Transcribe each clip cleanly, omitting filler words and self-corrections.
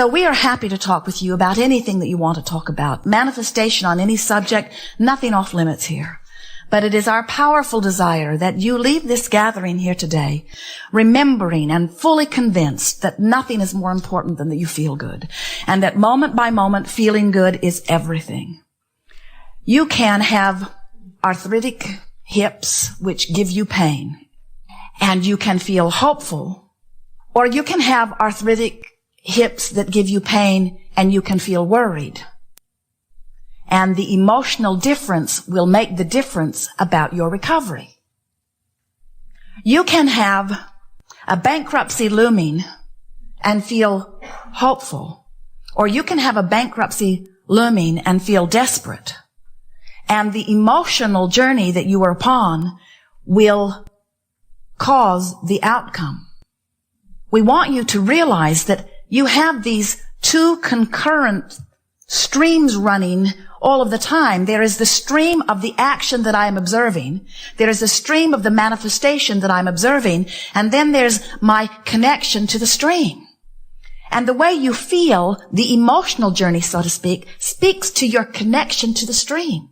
So we are happy to talk with you about anything that you want to talk about. Manifestation on any subject, nothing off limits here. But it is our powerful desire that you leave this gathering here today remembering and fully convinced that nothing is more important than that you feel good. And that moment by moment, feeling good is everything. You can have arthritic hips which give you pain, and you can feel hopeful, or you can have arthritic hips that give you pain and you can feel worried. And the emotional difference will make the difference about your recovery. You can have a bankruptcy looming and feel hopeful, or you can have a bankruptcy looming and feel desperate. And the emotional journey that you are upon will cause the outcome. We want you to realize that you have these two concurrent streams running all of the time. There is the stream of the action that I am observing. There is the stream of the manifestation that I'm observing. And then there's my connection to the stream. And the way you feel, the emotional journey, so to speak, speaks to your connection to the stream.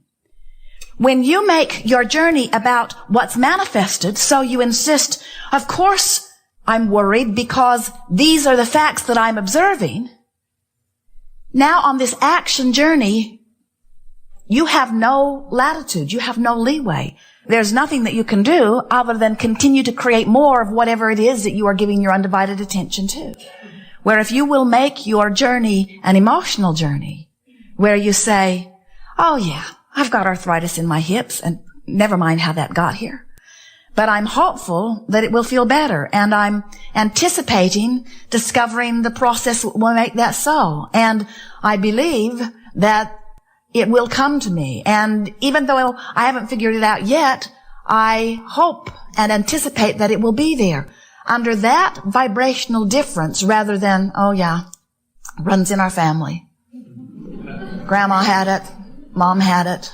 When you make your journey about what's manifested, so you insist, of course, I'm worried because these are the facts that I'm observing. Now on this action journey, you have no latitude. You have no leeway. There's nothing that you can do other than continue to create more of whatever it is that you are giving your undivided attention to. Where if you will make your journey an emotional journey, where you say, oh yeah, I've got arthritis in my hips, and never mind how that got here. But I'm hopeful that it will feel better, and I'm anticipating discovering the process that will make that so. And I believe that it will come to me. And even though I haven't figured it out yet, I hope and anticipate that it will be there. Under that vibrational difference, rather than, oh yeah, runs in our family. Grandma had it. Mom had it.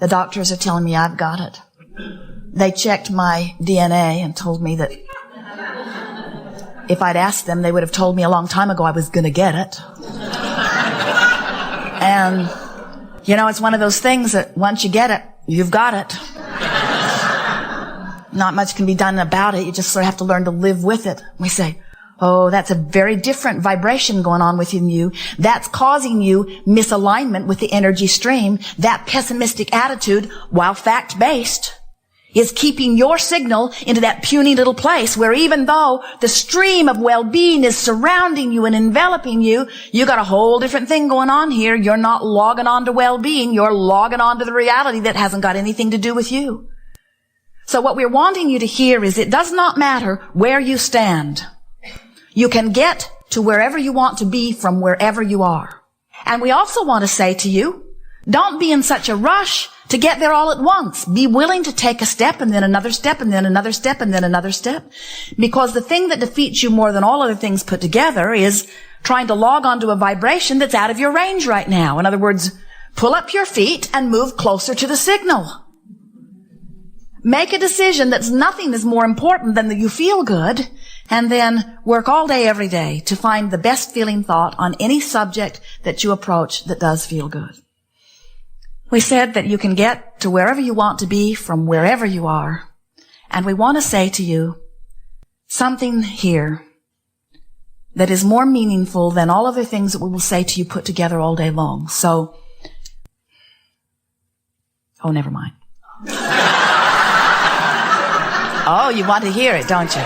The doctors are telling me I've got it. They checked my DNA and told me that if I'd asked them, they would have told me a long time ago I was going to get it. And, you know, it's one of those things that once you get it, you've got it. Not much can be done about it. You just sort of have to learn to live with it. We say, oh, that's a very different vibration going on within you. That's causing you misalignment with the energy stream. That pessimistic attitude, while fact-based, is keeping your signal into that puny little place where even though the stream of well-being is surrounding you and enveloping you, you got a whole different thing going on here. You're not logging on to well-being. You're logging on to the reality that hasn't got anything to do with you. So what we're wanting you to hear is it does not matter where you stand. You can get to wherever you want to be from wherever you are. And we also want to say to you, don't be in such a rush to get there all at once. Be willing to take a step and then another step and then another step and then another step. Because the thing that defeats you more than all other things put together is trying to log onto a vibration that's out of your range right now. In other words, pull up your feet and move closer to the signal. Make a decision that's nothing is more important than that you feel good, and then work all day, every day to find the best feeling thought on any subject that you approach that does feel good. We said that you can get to wherever you want to be from wherever you are. And we want to say to you something here that is more meaningful than all other things that we will say to you put together all day long. So, oh, never mind. Oh, you want to hear it, don't you?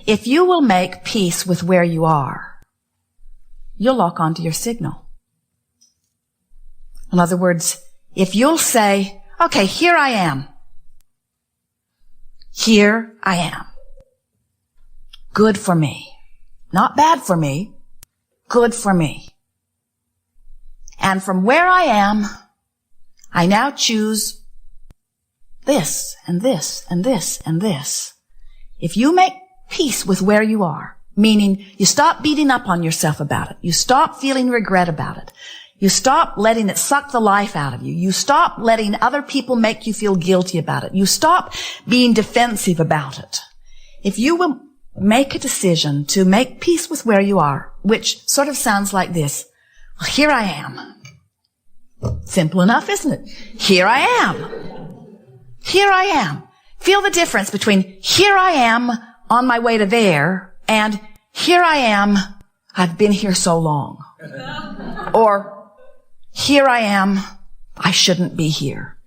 If you will make peace with where you are, you'll lock onto your signal. In other words, if you'll say, okay, here I am. Here I am. Good for me. Not bad for me. Good for me. And from where I am, I now choose this and this and this and this. If you make peace with where you are, meaning you stop beating up on yourself about it. You stop feeling regret about it. You stop letting it suck the life out of you. You stop letting other people make you feel guilty about it. You stop being defensive about it. If you will make a decision to make peace with where you are, which sort of sounds like this. Well, here I am. Simple enough, isn't it? Here I am. Here I am. Feel the difference between here I am on my way to there and here I am, I've been here so long. Or here I am, I shouldn't be here.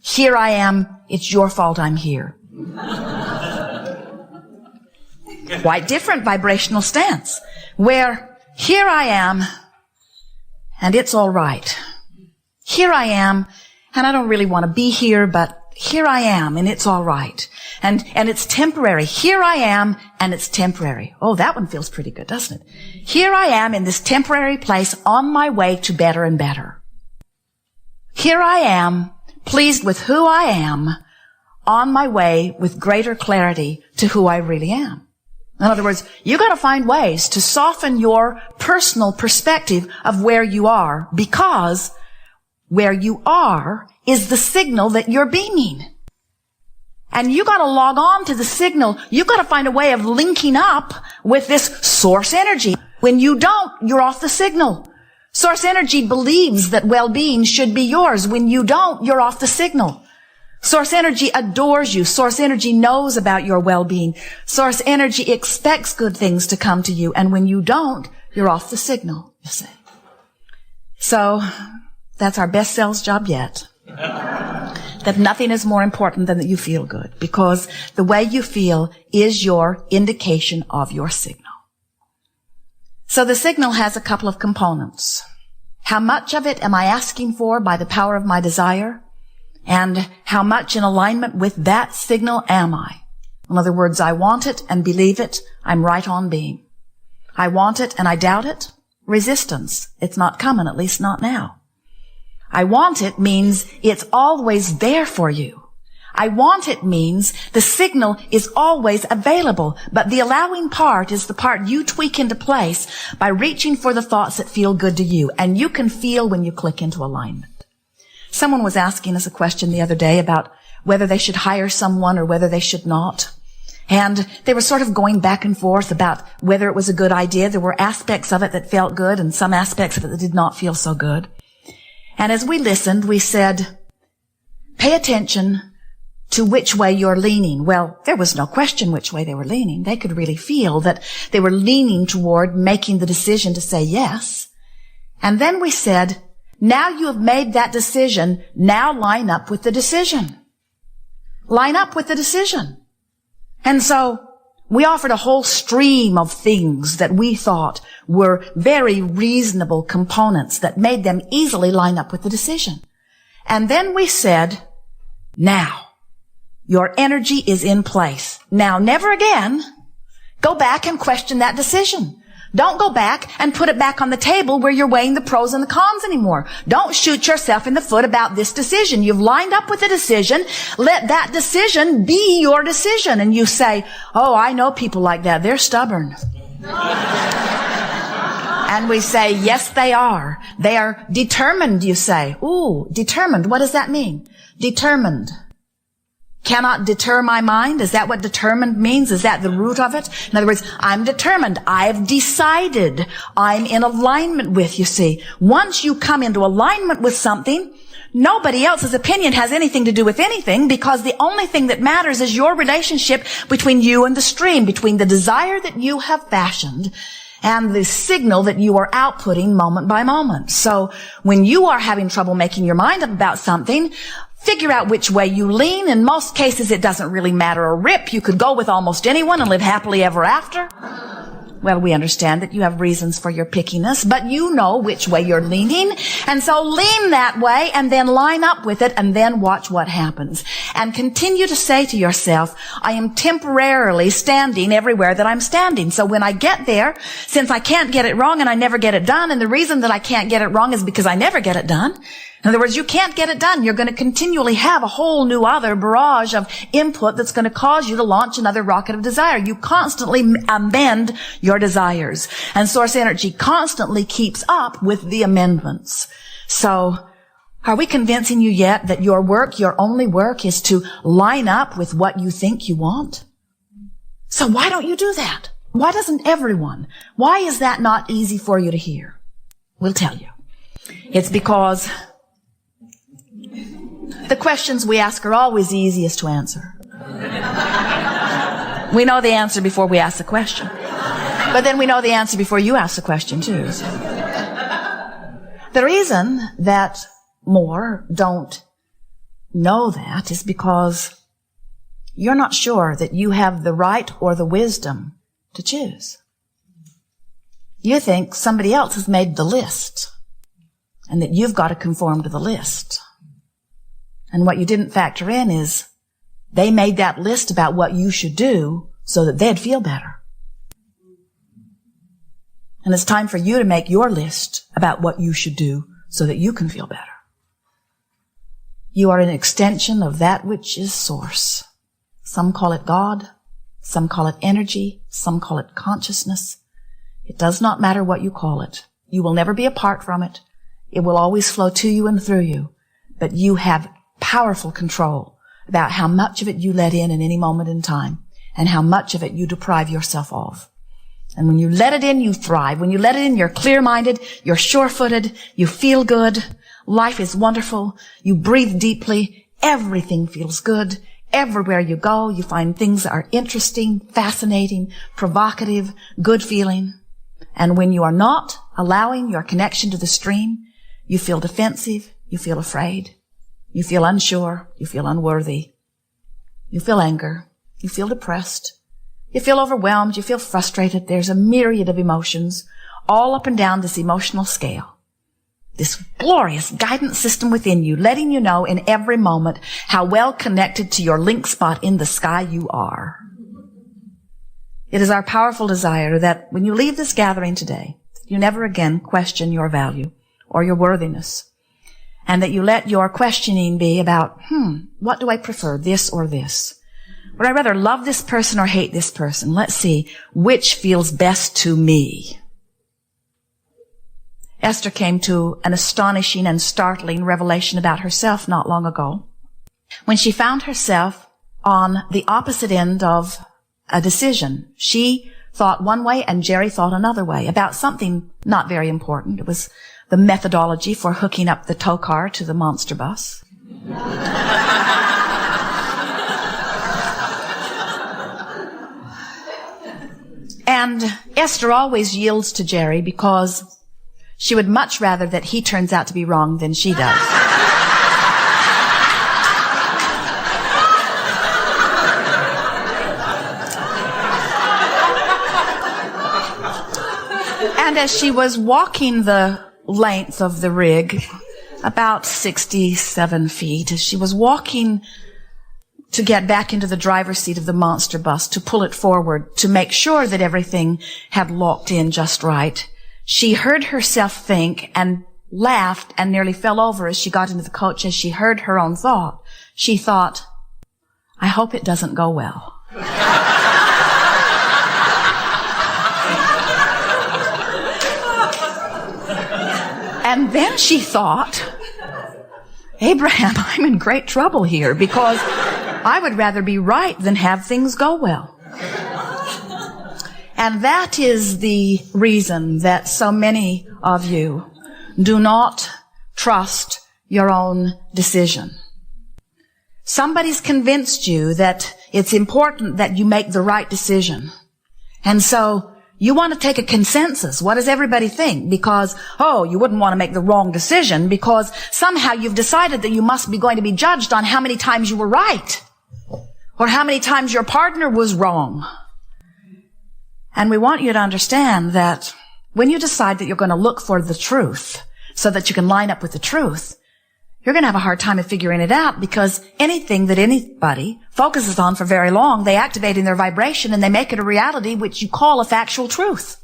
Here I am, it's your fault I'm here. Quite different vibrational stance. Where here I am, and it's all right. Here I am, and I don't really want to be here, but here I am, and it's all right. And it's temporary. Here I am, and it's temporary. Oh, that one feels pretty good, doesn't it? Here I am in this temporary place on my way to better and better. Here I am, pleased with who I am, on my way with greater clarity to who I really am. In other words, you got to find ways to soften your personal perspective of where you are, because where you are is the signal that you're beaming. And you got to log on to the signal. You got to find a way of linking up with this source energy. When you don't, you're off the signal. Source energy believes that well-being should be yours. When you don't, you're off the signal. Source energy adores you. Source energy knows about your well-being. Source energy expects good things to come to you. And when you don't, you're off the signal, you see. So that's our best sales job yet. That nothing is more important than that you feel good, because the way you feel is your indication of your signal. So the signal has a couple of components. How much of it am I asking for by the power of my desire? And how much in alignment with that signal am I? In other words, I want it and believe it. I'm right on being. I want it and I doubt it. Resistance. It's not coming, at least not now. I want it means it's always there for you. I want it means the signal is always available, but the allowing part is the part you tweak into place by reaching for the thoughts that feel good to you. And you can feel when you click into alignment. Someone was asking us a question the other day about whether they should hire someone or whether they should not. And they were sort of going back and forth about whether it was a good idea. There were aspects of it that felt good and some aspects of it that did not feel so good. And as we listened, we said, pay attention to which way you're leaning. Well, there was no question which way they were leaning. They could really feel that they were leaning toward making the decision to say yes. And then we said, now you have made that decision. Now line up with the decision. Line up with the decision. And so we offered a whole stream of things that we thought were very reasonable components that made them easily line up with the decision. And then we said, now, your energy is in place. Now, never again go back and question that decision. Don't go back and put it back on the table where you're weighing the pros and the cons anymore. Don't shoot yourself in the foot about this decision. You've lined up with a decision. Let that decision be your decision. And you say, oh, I know people like that. They're stubborn. And we say, yes, they are. They are determined, you say. Ooh, determined. What does that mean? Determined. Cannot deter my mind? Is that what determined means? Is that the root of it? In other words, I'm determined. I've decided. I'm in alignment with, you see. Once you come into alignment with something, nobody else's opinion has anything to do with anything, because the only thing that matters is your relationship between you and the stream, between the desire that you have fashioned and the signal that you are outputting moment by moment. So when you are having trouble making your mind up about something, figure out which way you lean. In most cases, it doesn't really matter a rip. You could go with almost anyone and live happily ever after. Well, we understand that you have reasons for your pickiness, but you know which way you're leaning. And so lean that way and then line up with it and then watch what happens. And continue to say to yourself, I am temporarily standing everywhere that I'm standing. So when I get there, since I can't get it wrong and I never get it done, and the reason that I can't get it wrong is because I never get it done. In other words, you can't get it done. You're going to continually have a whole new other barrage of input that's going to cause you to launch another rocket of desire. You constantly amend your desires. And source energy constantly keeps up with the amendments. So, are we convincing you yet that your work, your only work, is to line up with what you think you want? So why don't you do that? Why doesn't everyone? Why is that not easy for you to hear? We'll tell you. It's because the questions we ask are always the easiest to answer. We know the answer before we ask the question. But then we know the answer before you ask the question too. The reason that more don't know that is because you're not sure that you have the right or the wisdom to choose. You think somebody else has made the list and that you've got to conform to the list. And what you didn't factor in is they made that list about what you should do so that they'd feel better. And it's time for you to make your list about what you should do so that you can feel better. You are an extension of that which is source. Some call it God. Some call it energy. Some call it consciousness. It does not matter what you call it. You will never be apart from it. It will always flow to you and through you. But you have powerful control about how much of it you let in any moment in time and how much of it you deprive yourself of. And when you let it in, you thrive. When you let it in, you're clear-minded, you're sure-footed, you feel good, life is wonderful, you breathe deeply, everything feels good. Everywhere you go, you find things that are interesting, fascinating, provocative, good feeling. And when you are not allowing your connection to the stream, you feel defensive, you feel afraid, you feel unsure, you feel unworthy, you feel anger, you feel depressed, you feel overwhelmed, you feel frustrated. There's a myriad of emotions all up and down this emotional scale. This glorious guidance system within you, letting you know in every moment how well connected to your link spot in the sky you are. It is our powerful desire that when you leave this gathering today, you never again question your value or your worthiness, and that you let your questioning be about, what do I prefer, this or this? Would I rather love this person or hate this person? Let's see which feels best to me. Esther came to an astonishing and startling revelation about herself not long ago, when she found herself on the opposite end of a decision. She thought one way and Jerry thought another way about something not very important. It was the methodology for hooking up the tow car to the monster bus. And Esther always yields to Jerry because she would much rather that he turns out to be wrong than she does. And as she was walking the length of the rig, about 67 feet, as she was walking to get back into the driver's seat of the monster bus, to pull it forward, to make sure that everything had locked in just right, she heard herself think and laughed and nearly fell over as she got into the coach as she heard her own thought. She thought, I hope it doesn't go well. And then she thought, Abraham, I'm in great trouble here because I would rather be right than have things go well. And that is the reason that so many of you do not trust your own decision. Somebody's convinced you that it's important that you make the right decision. And so you want to take a consensus. What does everybody think? Because, you wouldn't want to make the wrong decision because somehow you've decided that you must be going to be judged on how many times you were right or how many times your partner was wrong. And we want you to understand that when you decide that you're going to look for the truth so that you can line up with the truth, you're going to have a hard time of figuring it out because anything that anybody focuses on for very long, they activate in their vibration and they make it a reality which you call a factual truth.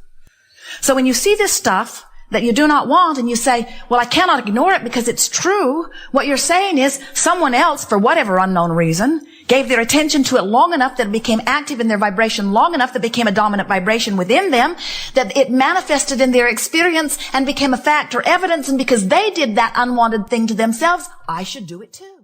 So when you see this stuff that you do not want and you say, well, I cannot ignore it because it's true, what you're saying is someone else, for whatever unknown reason, gave their attention to it long enough that it became active in their vibration, long enough that it became a dominant vibration within them, that it manifested in their experience and became a fact or evidence, and because they did that unwanted thing to themselves, I should do it too.